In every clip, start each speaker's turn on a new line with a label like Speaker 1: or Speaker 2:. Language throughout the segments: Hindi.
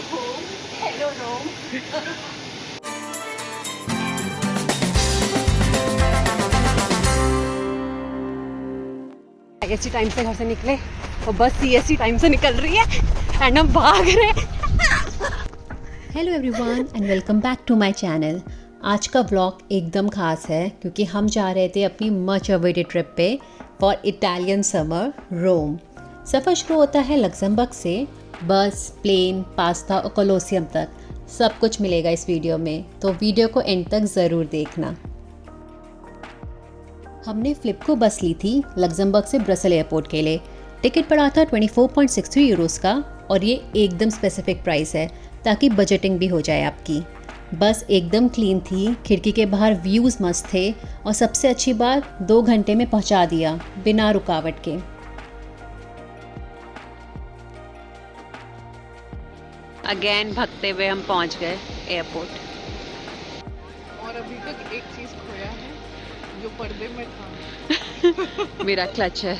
Speaker 1: home. Hello, Rome. IST time से घर से निकले और बस CST टाइम से निकल रही है एंड हम भाग रहे हैं।
Speaker 2: Hello everyone and welcome back to my channel. आज का व्लॉग एकदम खास है क्योंकि हम जा रहे थे अपनी मच अवेटेड ट्रिप पे फॉर इटालियन समर रोम। सफ़र शुरू होता है लक्समबर्ग से। बस, प्लेन, पास्ता और कोलोसियम तक सब कुछ मिलेगा इस वीडियो में, तो वीडियो को एंड तक ज़रूर देखना। हमने फ्लिपको बस ली थी लक्समबर्ग से ब्रसेल एयरपोर्ट के लिए। टिकट पड़ा था 24.63 यूरोस का और ये एकदम स्पेसिफिक प्राइस है ताकि बजटिंग भी हो जाए आपकी। बस एकदम क्लीन थी, खिड़की के बाहर व्यूज़ मस्त थे और सबसे अच्छी बात 2 घंटे में पहुंचा दिया बिना रुकावट के।
Speaker 1: अगेन भगते हुए हम पहुंच गए एयरपोर्ट।
Speaker 3: और अभी तक एक चीज खोया है जो पर्दे में था।
Speaker 1: मेरा क्लच है।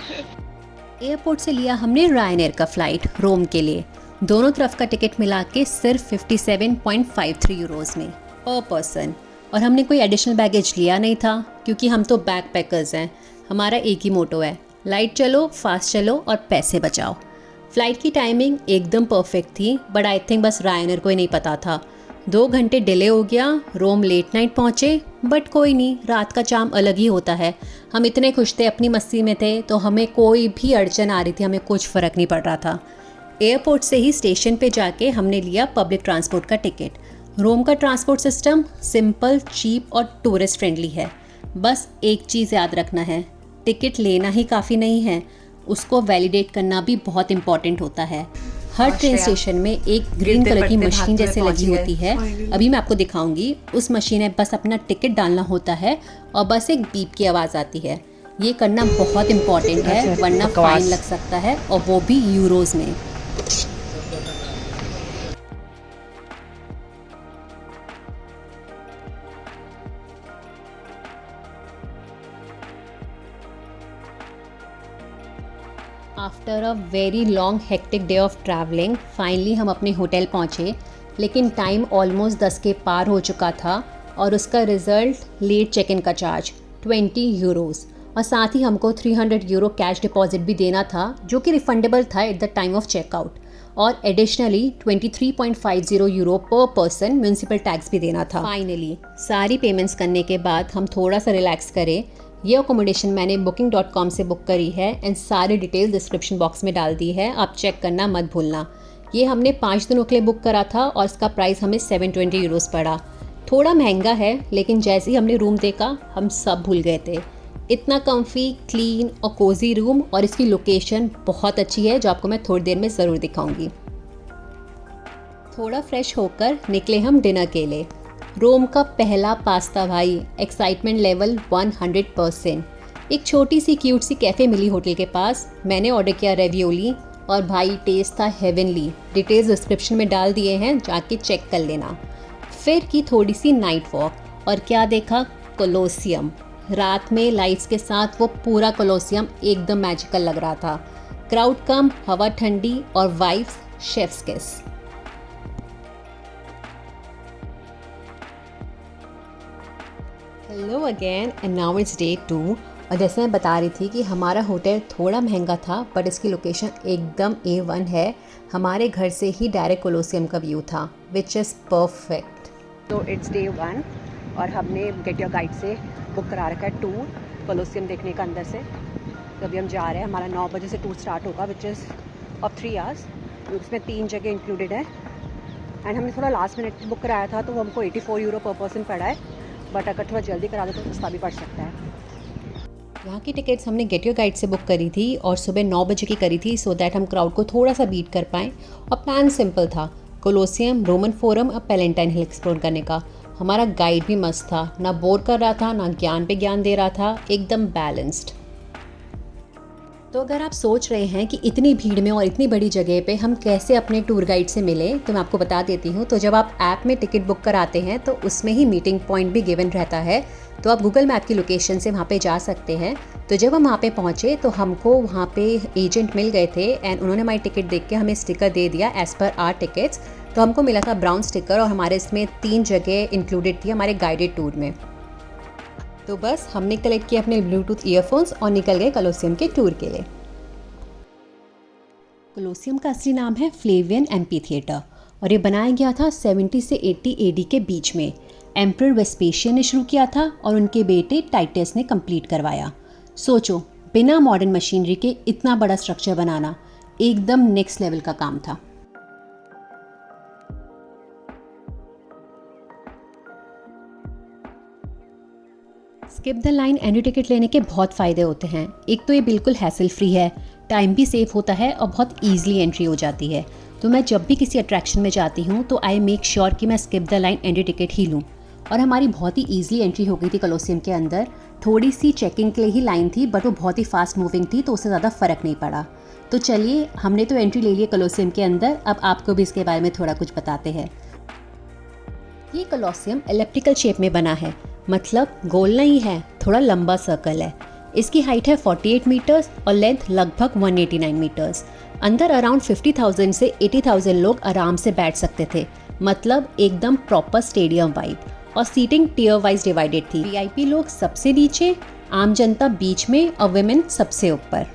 Speaker 2: एयरपोर्ट से लिया हमने रायनेयर का फ़्लाइट रोम के लिए। दोनों तरफ का टिकट मिला के सिर्फ 57.53 यूरोस में पर पर्सन। और हमने कोई एडिशनल बैगेज लिया नहीं था क्योंकि हम तो बैक पैकर्स हैं। हमारा एक ही मोटो है, लाइट चलो, फास्ट चलो और पैसे बचाओ। फ़्लाइट की टाइमिंग एकदम परफेक्ट थी, बट आई थिंक बस रायनेयर को ही नहीं पता था। 2 घंटे डिले हो गया, रोम लेट नाइट पहुँचे, बट कोई नहीं, रात का चार्म अलग ही होता है। हम इतने खुश थे, अपनी मस्ती में थे, तो हमें कोई भी अड़चन आ रही थी, हमें कुछ फ़र्क नहीं पड़ रहा था। एयरपोर्ट से ही स्टेशन पे जाके हमने लिया पब्लिक ट्रांसपोर्ट का टिकट। रोम का ट्रांसपोर्ट सिस्टम सिंपल, चीप और टूरिस्ट फ्रेंडली है। बस एक चीज़ याद रखना है, टिकट लेना ही काफ़ी नहीं है, उसको वैलिडेट करना भी बहुत इंपॉर्टेंट होता है। हर ट्रेन स्टेशन में एक ग्रीन कलर की मशीन जैसे लगी होती है, अभी मैं आपको दिखाऊंगी। उस मशीन में बस अपना टिकट डालना होता है और बस एक बीप की आवाज़ आती है। ये करना बहुत इंपॉर्टेंट है वरना फाइन लग सकता है, और वो भी यूरोज़ में। After a very long hectic day of travelling finally हम अपने होटल पहुँचे, लेकिन टाइम ऑलमोस्ट 10 के पार हो चुका था और उसका रिज़ल्ट लेट चेक इन का चार्ज 20 यूरोज़, और साथ ही हमको 300 यूरो कैश डिपॉजिट भी देना था जो कि रिफंडेबल था at the time of checkout, और एडिशनली 23.50 यूरो पर पर्सन म्यूनसिपल टैक्स भी देना था। फाइनली सारी पेमेंट्स करने के बाद हम थोड़ा सा रिलैक्स करें। ये अकोमोडेशन मैंने booking.com से बुक करी है एंड सारी डिटेल डिस्क्रिप्शन बॉक्स में डाल दी है, आप चेक करना मत भूलना। ये हमने 5 दिनों के लिए बुक करा था और इसका प्राइस हमें 720 यूरोस पड़ा। थोड़ा महंगा है, लेकिन जैसे ही हमने रूम देखा हम सब भूल गए थे। इतना कम्फी, क्लीन और कोजी रूम, और इसकी लोकेशन बहुत अच्छी है जो आपको मैं थोड़ी देर में ज़रूर दिखाऊंगी। थोड़ा फ्रेश होकर निकले हम डिनर के लिए। रोम का पहला पास्ता भाई, एक्साइटमेंट लेवल 100%। एक छोटी सी क्यूट सी कैफ़े मिली होटल के पास। मैंने ऑर्डर किया रेवियोली और भाई टेस्ट था हेवनली। डिटेल्स डिस्क्रिप्शन में डाल दिए हैं, जाके चेक कर लेना। फिर की थोड़ी सी नाइट वॉक और क्या देखा, कोलोसियम। रात में लाइट्स के साथ वो पूरा कोलोसियम एकदम मैजिकल लग रहा था। क्राउड कम, हवा ठंडी और वाइब्स शेफ्स किस। Hello again and now it's day 2। और जैसे मैं बता रही थी कि हमारा होटल थोड़ा महंगा था, बट इसकी लोकेशन एकदम A1 है। हमारे घर से ही डायरेक्ट कोलोसियम का व्यू था, विच इज़ परफेक्ट।
Speaker 1: तो इट्स डे 1 और हमने गेट योर गाइड से बुक करा रखा है टूर कोलोसियम देखने का अंदर से। तो अभी हम जा रहे हैं, हमारा 9 बजे से टूर स्टार्ट होगा, विच इज़ ऑफ 3 आवर्स। उसमें 3 जगह इंक्लूडेड है एंड हमने थोड़ा लास्ट मिनट बुक कराया था तो वो हमको 84 यूरो पर पर्सन पड़ा है, बट अगर थोड़ा जल्दी करा दो तो सस्ता भी पड़ सकता है।
Speaker 2: यहाँ की टिकट्स हमने गेट योर गाइड से बुक करी थी और सुबह 9 बजे की करी थी, सो दैट हम क्राउड को थोड़ा सा बीट कर पाएँ। और प्लान सिंपल था, कोलोसियम, रोमन फोरम और पैलेंटाइन हिल एक्सप्लोर करने का। हमारा गाइड भी मस्त था, ना बोर कर रहा था, ना ज्ञान पे ज्ञान दे रहा था, एकदम बैलेंस्ड। तो अगर आप सोच रहे हैं कि इतनी भीड़ में और इतनी बड़ी जगह पे हम कैसे अपने टूर गाइड से मिलें, तो मैं आपको बता देती हूँ। तो जब आप ऐप में टिकट बुक कराते हैं तो उसमें ही मीटिंग पॉइंट भी गिवन रहता है, तो आप गूगल मैप की लोकेशन से वहाँ पे जा सकते हैं। तो जब हम वहाँ पे पहुँचे तो हमको वहाँ पे एजेंट मिल गए थे एंड उन्होंने हमारी टिकट देख के हमें स्टिकर दे दिया एज़ पर आर टिकट्स, तो हमको मिला था ब्राउन स्टिकर और हमारे इसमें 3 जगह इंक्लूडेड थी हमारे गाइडेड टूर में। तो बस हमने कलेक्ट किया अपने ब्लूटूथ ईयरफोन्स और निकल गए कोलोसियम के टूर के लिए। कोलोसियम का असली नाम है फ्लेवियन एम्पी थिएटर और ये बनाया गया था 70 से 80 एडी के बीच में। एम्परर वेस्पेशियन ने शुरू किया था और उनके बेटे टाइटस ने कंप्लीट करवाया। सोचो, बिना मॉडर्न मशीनरी के इतना बड़ा स्ट्रक्चर बनाना एकदम नेक्स्ट लेवल का काम था। Skip the line entry ticket लेने के बहुत फ़ायदे होते हैं। एक तो ये बिल्कुल हैसल फ्री है, टाइम भी सेव होता है और बहुत ईजिली एंट्री हो जाती है। तो मैं जब भी किसी अट्रैक्शन में जाती हूँ तो आई मेक श्योर कि मैं skip the line entry ticket ही लूँ। और हमारी बहुत ही ईजिली एंट्री हो गई थी कोलोसियम के अंदर। थोड़ी सी चेकिंग के लिए ही लाइन थी बट वो बहुत ही फास्ट मूविंग थी तो उससे ज़्यादा फ़र्क नहीं पड़ा। तो चलिए, हमने तो एंट्री ले ली है कोलोसियम के अंदर, अब आपको भी इसके बारे में थोड़ा कुछ बताते हैं। ये कोलोसियम एलिप्टिकल शेप में बना है, मतलब गोल नहीं है, थोड़ा लंबा सर्कल है। इसकी हाइट है 48 मीटर्स और लेंथ लगभग 189 मीटर्स। अंदर अराउंड 50,000 से 80,000 लोग आराम से बैठ सकते थे, मतलब एकदम प्रॉपर स्टेडियम वाइब। और सीटिंग टियर वाइज डिवाइडेड थी। वीआईपी लोग सबसे नीचे, आम जनता बीच में और विमेन सबसे ऊपर।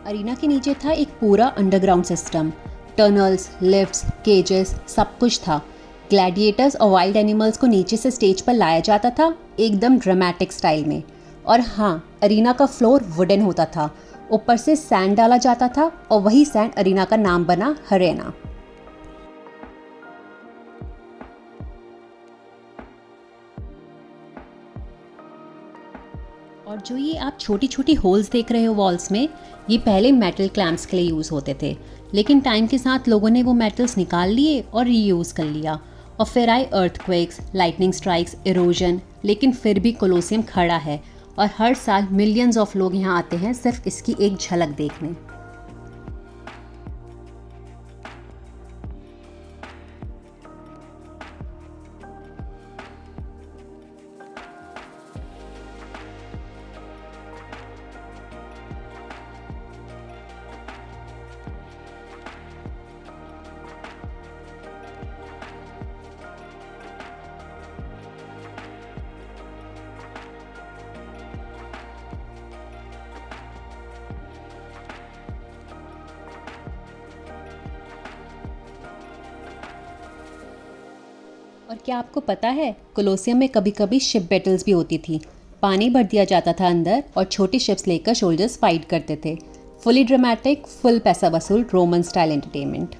Speaker 2: अरीना के नीचे था एक पूरा अंडरग्राउंड सिस्टम, टनल्स, लिफ्ट्स, केजेस, सब कुछ था। ग्लैडिएटर्स और वाइल्ड एनिमल्स को नीचे से स्टेज पर लाया जाता था एकदम ड्रामेटिक स्टाइल में। और हाँ, अरीना का फ्लोर वुडन होता था, ऊपर से सैंड डाला जाता था और वही सैंड अरीना का नाम बना हरेना। और जो ये आप छोटी छोटी होल्स देख रहे हो वॉल्स में, ये पहले मेटल क्लैंप्स के लिए यूज़ होते थे, लेकिन टाइम के साथ लोगों ने वो मेटल्स निकाल लिए और रीयूज़ कर लिया। और फिर आए अर्थक्वेक्स, लाइटनिंग स्ट्राइक्स, इरोजन, लेकिन फिर भी कोलोसियम खड़ा है और हर साल मिलियंस ऑफ लोग यहाँ आते हैं सिर्फ इसकी एक झलक देखने। और क्या आपको पता है, कोलोसियम में कभी कभी शिप बैटल्स भी होती थी। पानी भर दिया जाता था अंदर और छोटी शिप्स लेकर सोल्जर्स फाइट करते थे। फुली ड्रामेटिक, फुल पैसा वसूल रोमन स्टाइल एंटरटेनमेंट।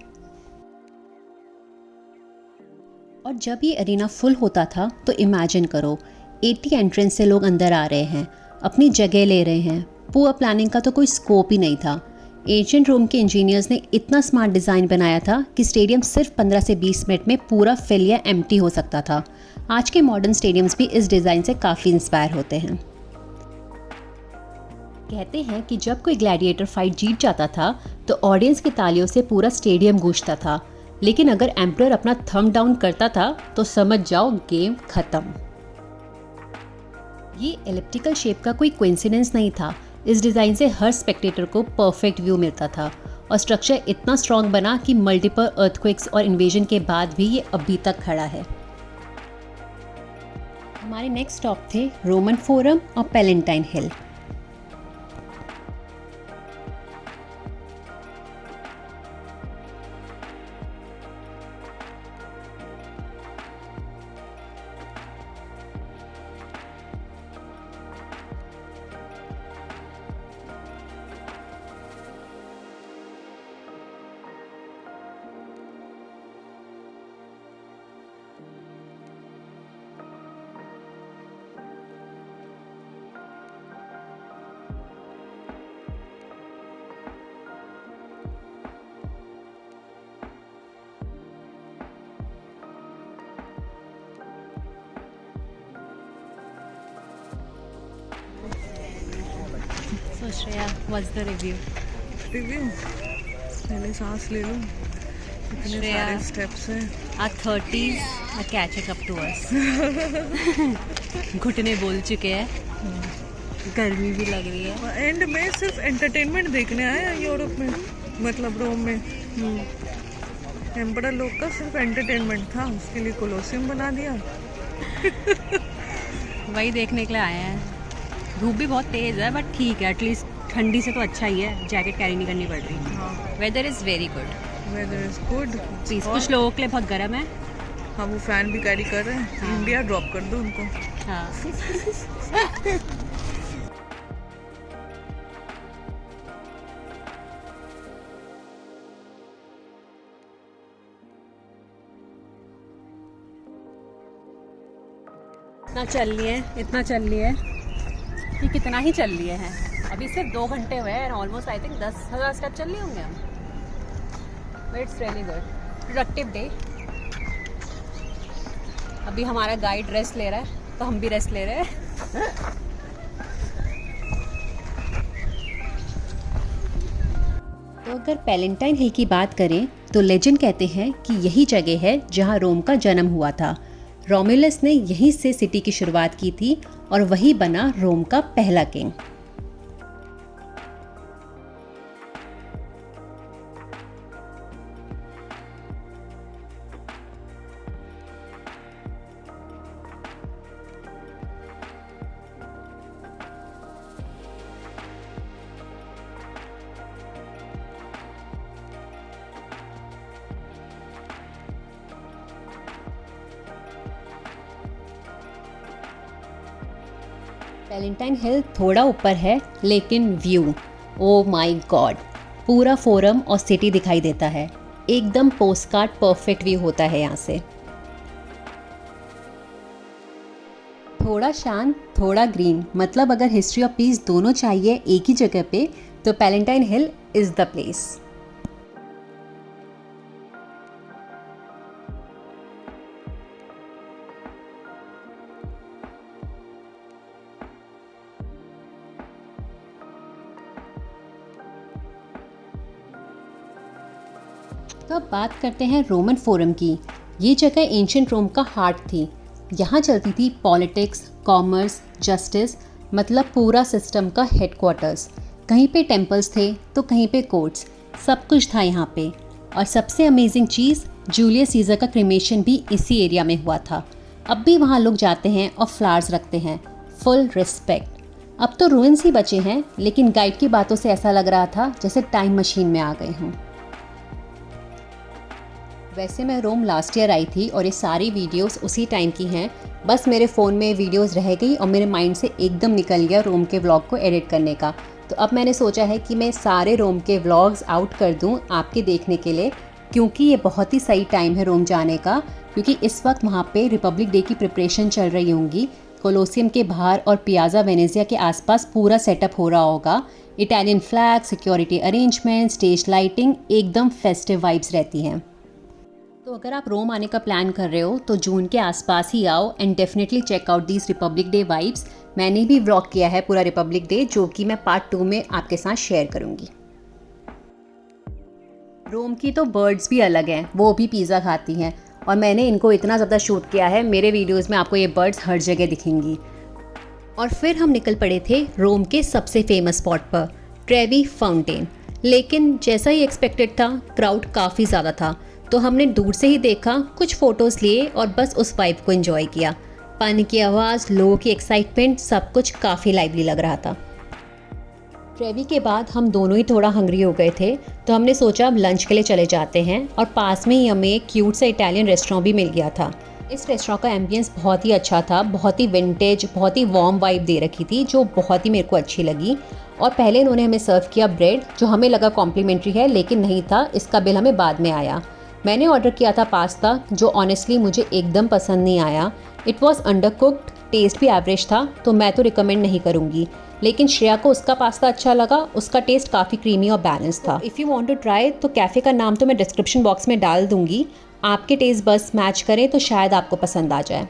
Speaker 2: और जब ये अरीना फुल होता था तो इमेजिन करो, 80 एंट्रेंस से लोग अंदर आ रहे हैं, अपनी जगह ले रहे हैं। पुअर प्लानिंग का तो कोई स्कोप ही नहीं था। एंशिएंट रोम के इंजीनियर्स ने इतना स्मार्ट डिज़ाइन बनाया था कि स्टेडियम सिर्फ 15 से 20 मिनट में पूरा फिल या एम्प्टी हो सकता था। आज के मॉडर्न स्टेडियम्स भी इस डिज़ाइन से काफ़ी इंस्पायर होते हैं। कहते हैं कि जब कोई ग्लैडिएटर फाइट जीत जाता था तो ऑडियंस की तालियों से पूरा स्टेडियम गूंजता था, लेकिन अगर एम्परर अपना थंब डाउन करता था तो समझ जाओ गेम खत्म। ये एलिप्टिकल शेप का कोई कोइंसिडेंस नहीं था। इस डिज़ाइन से हर स्पेक्टेटर को परफेक्ट व्यू मिलता था और स्ट्रक्चर इतना स्ट्रॉन्ग बना कि मल्टीपल अर्थक्वेक्स और इन्वेजन के बाद भी ये अभी तक खड़ा है। हमारे नेक्स्ट स्टॉप थे रोमन फोरम और palatine hill. So Shreya, what's the review?
Speaker 3: Review, पहले सांस ले लूं, इतने
Speaker 2: श्रेया,
Speaker 3: सारे स्टेप्स हैं।
Speaker 2: Our 30s are catching up to us. घुटने बोल चुके हैं, गर्मी भी लग रही है।
Speaker 3: एंड में सिर्फ एंटरटेनमेंट देखने आए हैं यूरोप में। मतलब रोम में एम्परर लोग का सिर्फ एंटरटेनमेंट था, उसके लिए कोलोसियम बना दिया।
Speaker 1: वही देखने के लिए आए हैं। धूप भी बहुत तेज़ है बट ठीक है, एटलीस्ट ठंडी से तो अच्छा ही है, जैकेट कैरी नहीं करनी पड़ रही।
Speaker 3: हाँ,
Speaker 1: weather is very good,
Speaker 3: weather is good.
Speaker 1: कुछ लोगों के लिए बहुत गर्म है।
Speaker 3: हाँ, वो फैन भी कैरी कर रहे हैं।
Speaker 1: हाँ।
Speaker 3: इंडिया ड्रॉप कर दो उनको।
Speaker 1: हाँ इतना चल लिए कि कितना ही चल लिए हैं। अभी सिर्फ 2 घंटे हुए हैं, ऑलमोस्ट आई थिंक 10,000 स्टेप चल लिए होंगे हम। It's really good, productive day. अभी हमारा गाइड रेस्ट ले रहा है तो हम भी रेस्ट ले रहे हैं।
Speaker 2: तो अगर पैलेंटाइन हिल की बात करें तो लेजेंड कहते हैं कि यही जगह है जहां रोम का जन्म हुआ था। रोमुलस ने यहीं से सिटी की शुरुआत की थी और वही बना रोम का पहला किंग। पैलेंटाइन हिल थोड़ा ऊपर है लेकिन व्यू, ओ माय गॉड, पूरा फोरम और सिटी दिखाई देता है। एकदम पोस्टकार्ड परफेक्ट व्यू होता है यहाँ से। थोड़ा शांत थोड़ा ग्रीन, मतलब अगर हिस्ट्री और पीस दोनों चाहिए एक ही जगह पे तो palatine hill is the place. तो अब बात करते हैं रोमन फोरम की। ये जगह एंशिएंट रोम का हार्ट थी। यहाँ चलती थी पॉलिटिक्स, कॉमर्स, जस्टिस, मतलब पूरा सिस्टम का हेडक्वार्टर्स। कहीं पे टेम्पल्स थे तो कहीं पे कोर्ट्स, सब कुछ था यहाँ पे। और सबसे अमेजिंग चीज़, जूलियस सीजर का क्रिमेशन भी इसी एरिया में हुआ था। अब भी वहाँ लोग जाते हैं और फ्लावर्स रखते हैं, फुल रिस्पेक्ट। अब तो रूइंस ही बचे हैं, लेकिन गाइड की बातों से ऐसा लग रहा था जैसे टाइम मशीन में आ गए हूँ। वैसे मैं रोम लास्ट ईयर आई थी और ये सारी वीडियोस उसी टाइम की हैं, बस मेरे फ़ोन में वीडियोस रह गई और मेरे माइंड से एकदम निकल गया रोम के व्लॉग को एडिट करने का। तो अब मैंने सोचा है कि मैं सारे रोम के व्लॉग्स आउट कर दूं आपके देखने के लिए, क्योंकि ये बहुत ही सही टाइम है रोम जाने का, क्योंकि इस वक्त वहाँ पे रिपब्लिक डे की प्रिपरेशन चल रही होंगी। कोलोसियम के बाहर और पियाज़ा वेनेजिया के आसपास पूरा सेटअप हो रहा होगा। Italian flag, security arrangement, stage lighting, एकदम फेस्टिव वाइब्स रहती हैं। तो अगर आप रोम आने का प्लान कर रहे हो तो जून के आसपास ही आओ and definitely check out these Republic Day vibes. मैंने भी व्लॉग किया है पूरा रिपब्लिक डे, जो कि मैं पार्ट 2 में आपके साथ शेयर करूँगी। रोम की तो बर्ड्स भी अलग हैं, वो भी पिज़्ज़ा खाती हैं और मैंने इनको इतना ज़्यादा शूट किया है, मेरे वीडियोज़ में आपको ये बर्ड्स हर जगह दिखेंगी। और फिर हम निकल पड़े थे रोम के सबसे फेमस स्पॉट पर, ट्रेवी फाउंटेन। लेकिन जैसा ही एक्सपेक्टेड था, क्राउड काफ़ी ज़्यादा था, तो हमने दूर से ही देखा, कुछ फ़ोटोज़ लिए और बस उस वाइब को एंजॉय किया। पानी की आवाज़, लोगों की एक्साइटमेंट, सब कुछ काफ़ी लाइवली लग रहा था। ट्रेवी के बाद हम दोनों ही थोड़ा हंग्री हो गए थे, तो हमने सोचा अब लंच के लिए चले जाते हैं, और पास में ही हमें एक क्यूट सा इटालियन रेस्टोरेंट भी मिल गया था। इस रेस्टोरेंट का एम्बियंस बहुत ही अच्छा था, बहुत ही विंटेज, बहुत ही वार्म वाइब दे रखी थी, जो बहुत ही मेरे को अच्छी लगी। और पहले इन्होंने हमें सर्व किया ब्रेड, जो हमें लगा कॉम्प्लीमेंट्री है, लेकिन नहीं था, इसका बिल हमें बाद में आया। मैंने ऑर्डर किया था पास्ता, जो ऑनेस्टली मुझे एकदम पसंद नहीं आया। It was undercooked, taste भी एवरेज था, तो मैं तो रिकमेंड नहीं करूँगी। लेकिन श्रेया को उसका पास्ता अच्छा लगा, उसका टेस्ट काफ़ी क्रीमी और बैलेंस था। If you want to try, तो कैफ़े का नाम तो मैं डिस्क्रिप्शन बॉक्स में डाल दूँगी, आपके टेस्ट बस मैच करें तो शायद आपको पसंद आ जाए।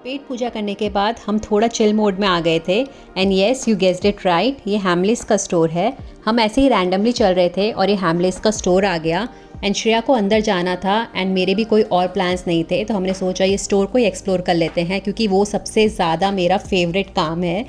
Speaker 2: पेट पूजा करने के बाद हम थोड़ा चिल मोड में आ गए थे, and yes you guessed it right, ये हैमलेस का स्टोर है। हम ऐसे ही रैंडमली चल रहे थे और ये हैमलेस का स्टोर आ गया, एंड श्रेया को अंदर जाना था एंड मेरे भी कोई और प्लान्स नहीं थे, तो हमने सोचा ये स्टोर को ही एक्सप्लोर कर लेते हैं, क्योंकि वो सबसे ज़्यादा मेरा फेवरेट काम है।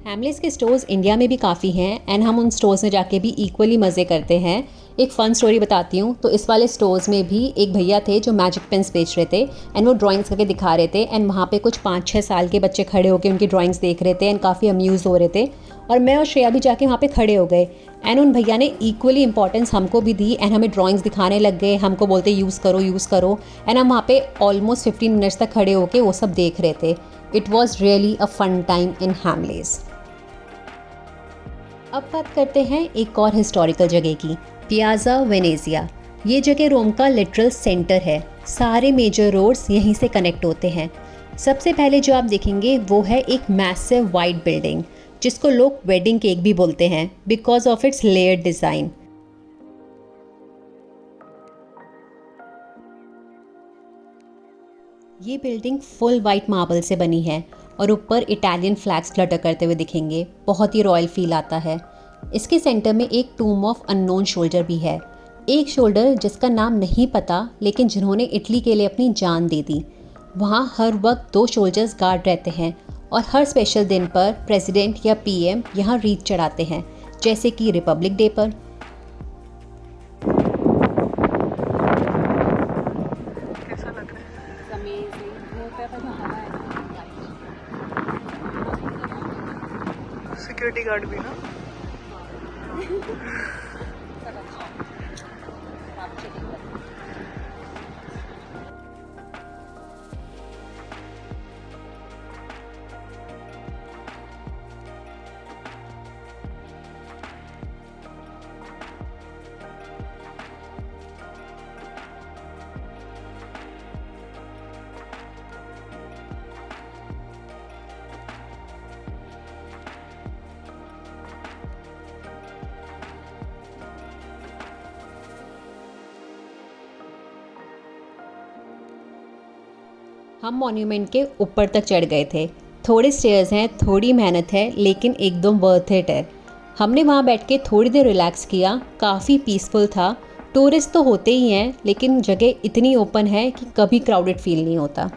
Speaker 2: हैमलेस के स्टोर्स इंडिया में भी काफ़ी हैं एंड हम उन स्टोर्स में जाके भी इक्वली मज़े करते हैं। एक फ़न स्टोरी बताती हूँ। तो इस वाले स्टोर्स में भी एक भैया थे जो मैजिक पेन्स बेच रहे थे एंड वो ड्राइंग्स करके दिखा रहे थे एंड वहाँ पे कुछ 5-6 साल के बच्चे खड़े होकर उनकी ड्राइंग्स देख रहे थे एंड काफ़ी अम्यूज़ हो रहे थे। और मैं और श्रेया भी जाके वहाँ पे खड़े हो गए एंड उन भैया ने इक्वली इंपॉर्टेंस हमको भी दी एंड हमें ड्राइंग्स दिखाने लग गए, हमको बोलते यूज़ करो एंड हम वहाँ पे ऑलमोस्ट 15 मिनट्स तक खड़े होकर वो सब देख रहे थे। It was really a fun time in Hamleys. अब बात करते हैं एक और हिस्टोरिकल जगह की, पियाज़ा वेनेजिया। ये जगह रोम का लिटरल सेंटर है। सारे मेजर रोड्स यहीं से कनेक्ट होते हैं। सबसे पहले जो आप देखेंगे वो है एक मैसिव वाइट बिल्डिंग जिसको लोग वेडिंग केक भी बोलते हैं because of its layered design. ये बिल्डिंग फुल वाइट मार्बल से बनी है और ऊपर इटालियन फ्लैग्स फ्लटर करते हुए दिखेंगे। बहुत ही रॉयल फील आता है। इसके सेंटर में एक टूम ऑफ अननोन शोल्डर भी है। एक शोल्डर जिसका नाम नहीं पता लेकिन जिन्होंने इटली के लिए अपनी जान दे दी। वहाँ हर वक्त 2 सोल्जर्स गार्ड रहते हैं और हर स्पेशल दिन पर प्रेसिडेंट या पीएम यहाँ रीत चढ़ाते हैं, जैसे कि रिपब्लिक डे पर।
Speaker 3: कैसा लग रहा है? सिक्योरिटी गार्ड भी ना?
Speaker 2: हम मॉन्यूमेंट के ऊपर तक चढ़ गए थे। थोड़े स्टेयर्स हैं, थोड़ी मेहनत है, लेकिन एकदम वर्थ इट है। हमने वहाँ बैठ के थोड़ी देर रिलैक्स किया। काफ़ी पीसफुल था। टूरिस्ट तो होते ही हैं लेकिन जगह इतनी ओपन है कि कभी क्राउडेड फील नहीं होता।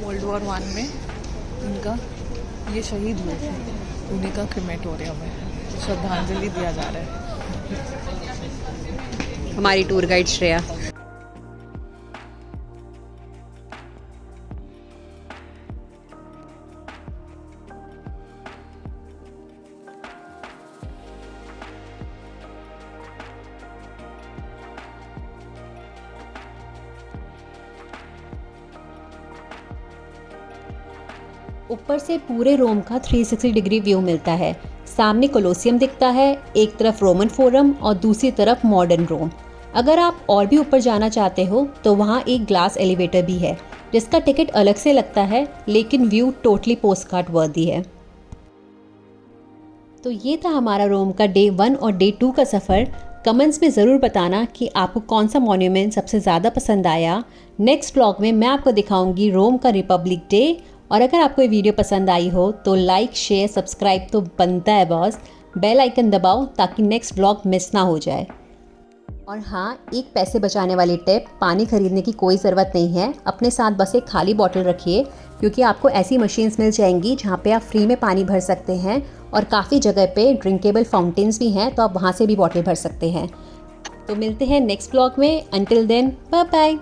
Speaker 3: वर्ल्ड वॉर 1 में इनका ये शहीद हुए थे, उन्हीं का क्रिमेटोरियम है। श्रद्धांजलि दिया जा रहा है।
Speaker 1: हमारी टूर गाइड श्रेया।
Speaker 2: ऊपर से पूरे रोम का 360 डिग्री व्यू मिलता है। सामने कोलोसियम दिखता है, एक तरफ रोमन फोरम और दूसरी तरफ मॉडर्न रोम। अगर आप और भी ऊपर जाना चाहते हो तो वहाँ एक ग्लास एलिवेटर भी है जिसका टिकट अलग से लगता है, लेकिन व्यू टोटली पोस्टकार्ड वर्दी है। तो ये था हमारा रोम का डे 1 और डे 2 का सफ़र। कमेंट्स में ज़रूर बताना कि आपको कौन सा मॉन्यूमेंट सबसे ज़्यादा पसंद आया। नेक्स्ट व्लॉग में मैं आपको दिखाऊंगी रोम का रिपब्लिक डे। और अगर आपको ये वीडियो पसंद आई हो तो लाइक, शेयर, सब्सक्राइब तो बनता है बॉस। बेल आइकन दबाओ ताकि नेक्स्ट व्लॉग मिस ना हो जाए। और हाँ, एक पैसे बचाने वाली टिप, पानी खरीदने की कोई ज़रूरत नहीं है। अपने साथ बस एक खाली बॉटल रखिए क्योंकि आपको ऐसी मशीन्स मिल जाएंगी जहाँ पे आप फ्री में पानी भर सकते हैं और काफ़ी जगह पे ड्रिंकेबल फाउंटेन्स भी हैं, तो आप वहाँ से भी बॉटल भर सकते हैं। तो मिलते हैं नेक्स्ट व्लॉग में। Until then, bye bye.